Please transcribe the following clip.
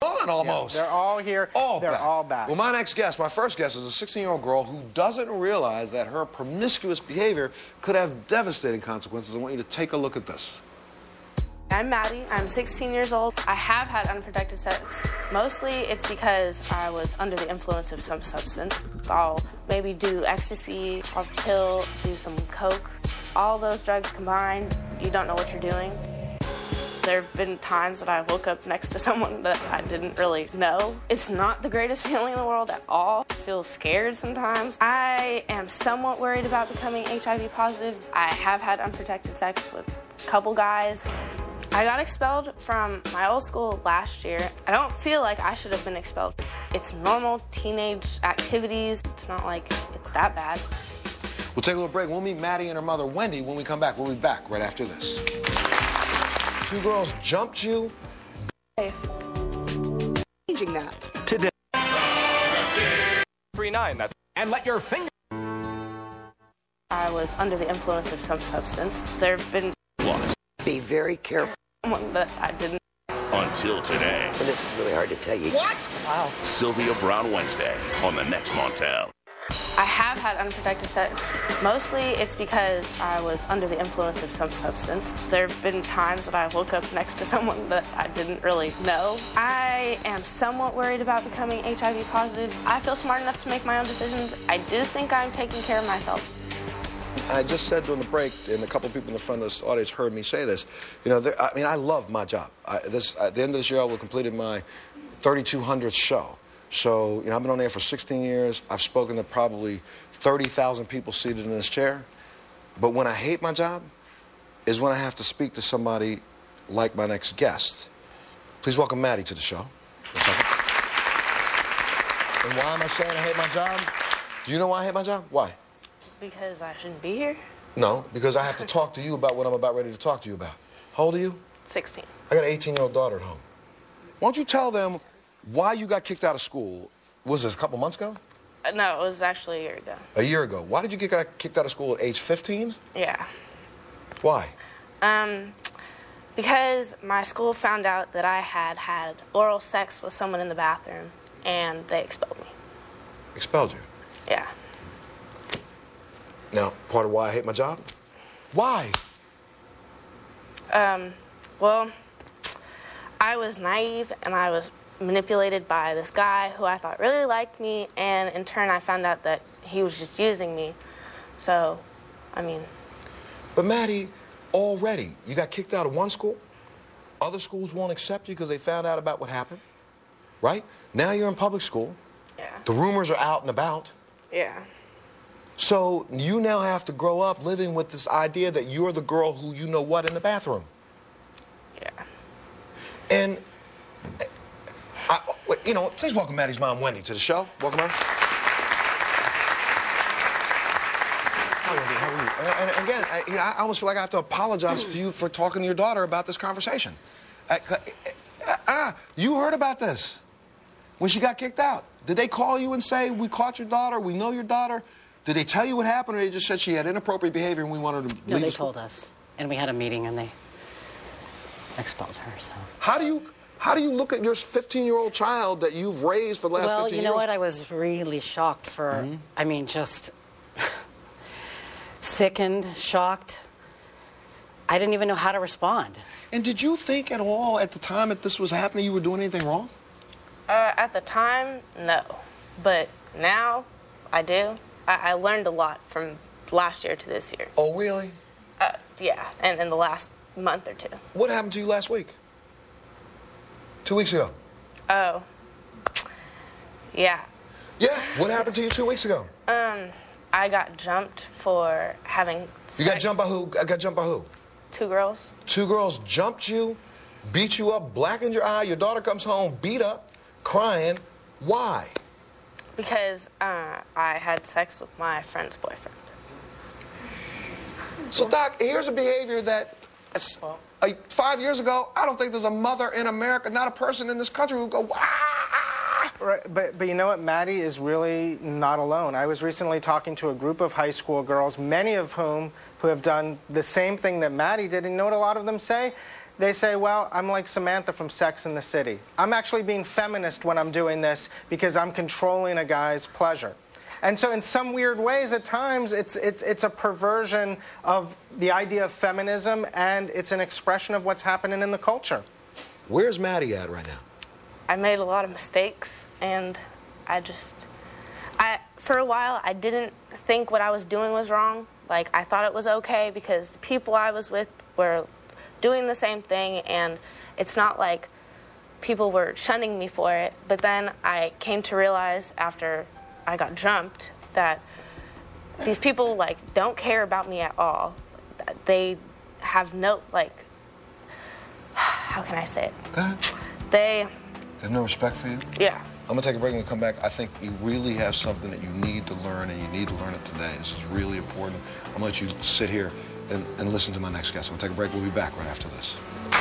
on almost. Yeah, they're all here. They're all back. Well, my first guest, is a 16-year-old girl who doesn't realize that her promiscuous behavior could have devastating consequences. I want you to take a look at this. I'm Maddie. I'm 16 years old. I have had unprotected sex. Mostly it's because I was under the influence of some substance. I'll maybe do ecstasy, or pill, do some coke. All those drugs combined, you don't know what you're doing. There have been times that I woke up next to someone that I didn't really know. It's not the greatest feeling in the world at all. I feel scared sometimes. I am somewhat worried about becoming HIV positive. I have had unprotected sex with a couple guys. I got expelled from my old school last year. I don't feel like I should have been expelled. It's normal teenage activities. It's not like it's that bad. We'll take a little break. We'll meet Maddie and her mother, Wendy, when we come back. We'll be back right after this. Two girls jumped you. Changing that. Today. 3-9, that's... And let your finger... I was under the influence of some substance. There have been... Be very careful. Someone that I didn't... Until today. And this is really hard to tell you. What? Wow. Sylvia Brown Wednesday on the next Montel. I have had unprotected sex. Mostly it's because I was under the influence of some substance. There have been times that I woke up next to someone that I didn't really know. I am somewhat worried about becoming HIV positive. I feel smart enough to make my own decisions. I do think I'm taking care of myself. I just said during the break, and a couple people in the front of this audience heard me say this, you know, I love my job. At the end of this year, I will have completed my 3,200th show. So, you know, I've been on air for 16 years. I've spoken to probably 30,000 people seated in this chair. But when I hate my job is when I have to speak to somebody like my next guest. Please welcome Maddie to the show. And why am I saying I hate my job? Do you know why I hate my job? Why? Because I shouldn't be here? No, because I have to talk to you about what I'm about ready to talk to you about. How old are you? 16. I got an 18-year-old daughter at home. Why don't you tell them why you got kicked out of school? Was this a couple months ago? No, it was actually a year ago. A year ago. Why did you get kicked out of school at age 15? Yeah. Why? Because my school found out that I had had oral sex with someone in the bathroom, and they expelled me. Expelled you? Yeah. Now, part of why I hate my job? Why? Well, I was naive, and I was manipulated by this guy who I thought really liked me, and in turn I found out that he was just using me. So, I mean... But Maddie, already, you got kicked out of one school. Other schools won't accept you because they found out about what happened, right? Now you're in public school. Yeah. The rumors are out and about. Yeah. So you now have to grow up living with this idea that you're the girl who you know what in the bathroom. Yeah. And, you know, please welcome Maddie's mom, Wendy, to the show. Welcome her. Hi, Wendy. How are you? And again, I almost feel like I have to apologize to you for talking to your daughter about this conversation. You heard about this when she got kicked out. Did they call you and say, we caught your daughter, we know your daughter? Did they tell you what happened, or they just said she had inappropriate behavior and we wanted her to leave? No, they told us, and we had a meeting, and they expelled her, so... How do you look at your 15-year-old child that you've raised for the last 15 years? Well, you know what? I was really shocked for, I mean, just sickened, shocked. I didn't even know how to respond. And did you think at all at the time that this was happening you were doing anything wrong? At the time, no. But now, I do. I learned a lot from last year to this year. Oh, really? Yeah, and in the last month or two. What happened to you last week? 2 weeks ago? Oh. Yeah. Yeah, what happened to you 2 weeks ago? I got jumped for having sex. You got jumped by who? I got jumped by who? 2 girls. 2 girls jumped you, beat you up, blackened your eye. Your daughter comes home, beat up, crying. Why? Because I had sex with my friend's boyfriend. So, Doc, here's a behavior that 5 years ago, I don't think there's a mother in America, not a person in this country who would go, wah! Right, but you know what? Maddie is really not alone. I was recently talking to a group of high school girls, many of whom who have done the same thing that Maddie did, and you know what a lot of them say? they say, well, I'm like Samantha from Sex and the City. I'm actually being feminist when I'm doing this because I'm controlling a guy's pleasure. And so in some weird ways, at times, it's a perversion of the idea of feminism, and it's an expression of what's happening in the culture. Where's Maddie at right now? I made a lot of mistakes, and for a while, I didn't think what I was doing was wrong. Like, I thought it was okay because the people I was with were doing the same thing, and it's not like people were shunning me for it. But then I came to realize after I got jumped that these people, like, don't care about me at all. They have no, like, how can I say it? Go ahead. They have no respect for you? Yeah. I'm going to take a break and we'll come back. I think you really have something that you need to learn, and you need to learn it today. This is really important. I'm going to let you sit here and listen to my next guest. I'm going to take a break. We'll be back right after this.